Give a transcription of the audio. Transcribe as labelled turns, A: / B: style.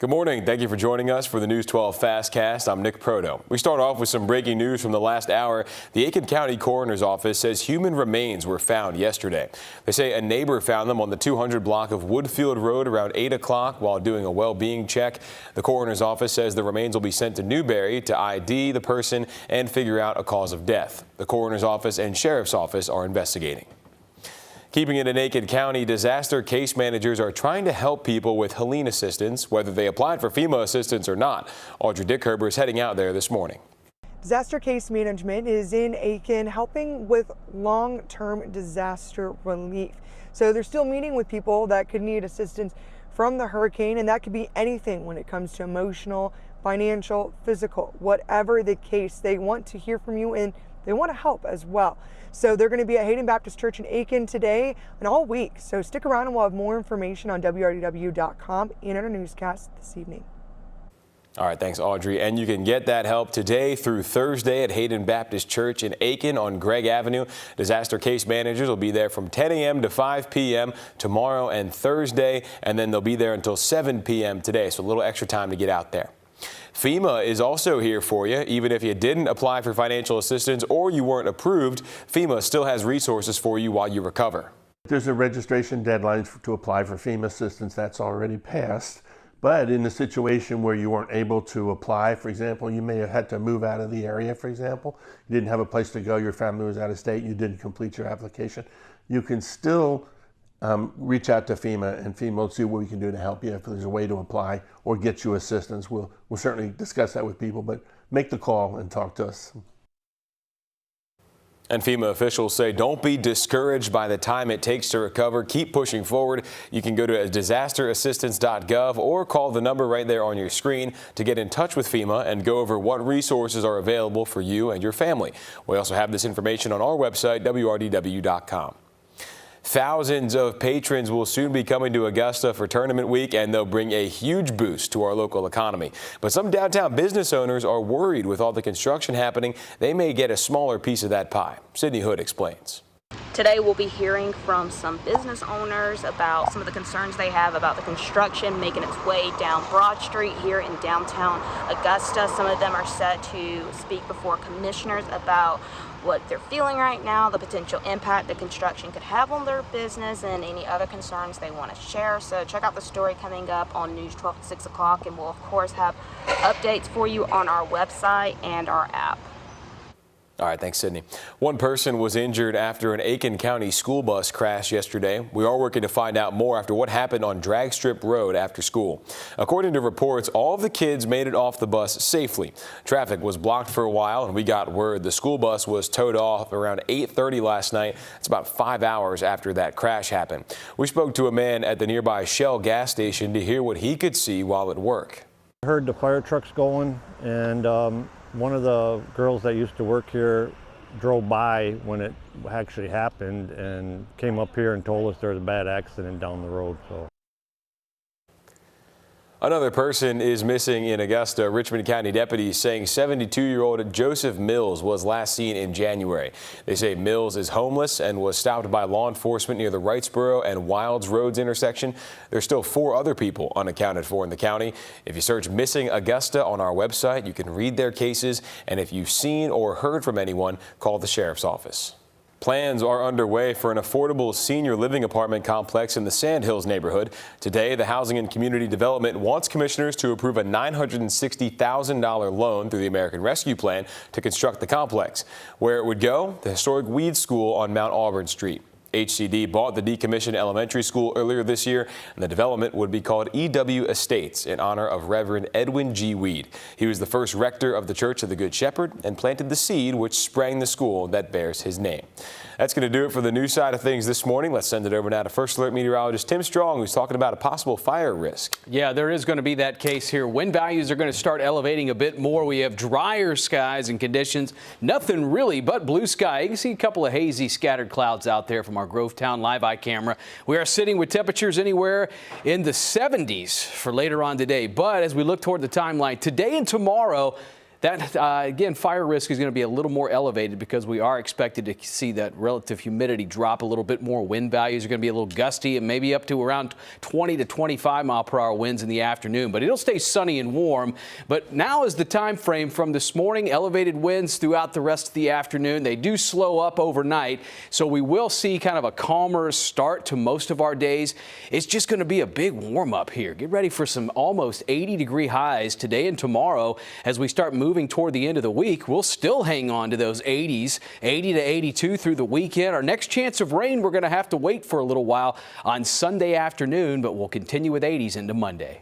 A: Good morning. Thank you for joining us for the News 12 FastCast. I'm Nick Proto. We start off with some breaking news from the last hour. The Aiken County Coroner's Office says human remains were found yesterday. They say a neighbor found them on the 200 block of Woodfield Road around 8 o'clock while doing a well-being check. The Coroner's Office says the remains will be sent to Newberry to ID the person and figure out a cause of death. The Coroner's Office and Sheriff's Office are investigating. Keeping it in Aiken County, disaster case managers are trying to help people with Helene assistance, whether they applied for FEMA assistance or not. Audrey Dickherber is heading out there this morning.
B: Disaster case management is in Aiken helping with long-term disaster relief. So they're still meeting with people that could need assistance from the hurricane, and that could be anything when it comes to emotional, financial, physical, whatever the case. They want to hear from you and they want to help as well. So they're going to be at Hayden Baptist Church in Aiken today and all week. So stick around and we'll have more information on WRDW.com and in our newscast this evening.
A: All right, thanks, Audrey. And you can get that help today through Thursday at Hayden Baptist Church in Aiken on Gregg Avenue. Disaster case managers will be there from 10 a.m. to 5 p.m. tomorrow and Thursday, and then they'll be there until 7 p.m. today, so a little extra time to get out there. FEMA is also here for you. Even if you didn't apply for financial assistance or you weren't approved, FEMA still has resources for you while you recover.
C: There's a registration deadline to apply for FEMA assistance that's already passed. But in the situation where you weren't able to apply, for example, you may have had to move out of the area, for example. You didn't have a place to go, your family was out of state, you didn't complete your application. You can still reach out to FEMA, and FEMA will see what we can do to help you if there's a way to apply or get you assistance. We'll certainly discuss that with people, but make the call and talk to us.
A: And FEMA officials say don't be discouraged by the time it takes to recover. Keep pushing forward. You can go to disasterassistance.gov or call the number right there on your screen to get in touch with FEMA and go over what resources are available for you and your family. We also have this information on our website, WRDW.com. Thousands of patrons will soon be coming to Augusta for tournament week, and they'll bring a huge boost to our local economy. But some downtown business owners are worried with all the construction happening. They may get a smaller piece of that pie. Sydney Hood explains.
D: Today we'll be hearing from some business owners about some of the concerns they have about the construction making its way down Broad Street here in downtown Augusta. Some of them are set to speak before commissioners about what they're feeling right now, the potential impact the construction could have on their business, and any other concerns they want to share. So check out the story coming up on News 12 at 6 o'clock, and we'll of course have updates for you on our website and our app.
A: All right, thanks, Sydney. One person was injured after an Aiken County school bus crashed yesterday. We are working to find out more after what happened on Drag Strip Road after school. According to reports, all of the kids made it off the bus safely. Traffic was blocked for a while, and we got word the school bus was towed off around 8:30 last night. It's about 5 hours after that crash happened. We spoke to a man at the nearby Shell gas station to hear what he could see while at work.
E: I heard the fire trucks going, and one of the girls that used to work here drove by when it actually happened and came up here and told us there was a bad accident down the road. So.
A: Another person is missing in Augusta. Richmond County deputies saying 72-year-old Joseph Mills was last seen in January. They say Mills is homeless and was stopped by law enforcement near the Wrightsboro and Wilds Roads intersection. There's still 4 other people unaccounted for in the county. If you search Missing Augusta on our website, you can read their cases. And if you've seen or heard from anyone, call the sheriff's office. Plans are underway for an affordable senior living apartment complex in the Sandhills neighborhood. Today, the Housing and Community Development wants commissioners to approve a $960,000 loan through the American Rescue Plan to construct the complex. Where it would go? The historic Weed School on Mount Auburn Street. HCD bought the decommissioned elementary school earlier this year, and the development would be called EW Estates in honor of Reverend Edwin G. Weed. He was the first rector of the Church of the Good Shepherd and planted the seed which sprang the school that bears his name. That's going to do it for the news side of things this morning. Let's send it over now to First Alert meteorologist Tim Strong, who's talking about a possible fire risk.
F: Yeah, there is going to be that case here. Wind values are going to start elevating a bit more. We have drier skies and conditions. Nothing really but blue sky. You can see a couple of hazy scattered clouds out there from our Grovetown Live Eye camera. We are sitting with temperatures anywhere in the 70s for later on today. But as we look toward the timeline, today and tomorrow, That, again, fire risk is going to be a little more elevated because we are expected to see that relative humidity drop a little bit more. Wind values are going to be a little gusty and maybe up to around 20 to 25 mile per hour winds in the afternoon. But it'll stay sunny and warm. But now is the time frame from this morning. Elevated winds throughout the rest of the afternoon. They do slow up overnight, so we will see kind of a calmer start to most of our days. It's just going to be a big warm up here. Get ready for some almost 80-degree highs today and tomorrow as we start moving toward the end of the week. We'll still hang on to those 80s, 80 to 82 through the weekend. Our next chance of rain, we're going to have to wait for a little while on Sunday afternoon, but we'll continue with 80s into Monday.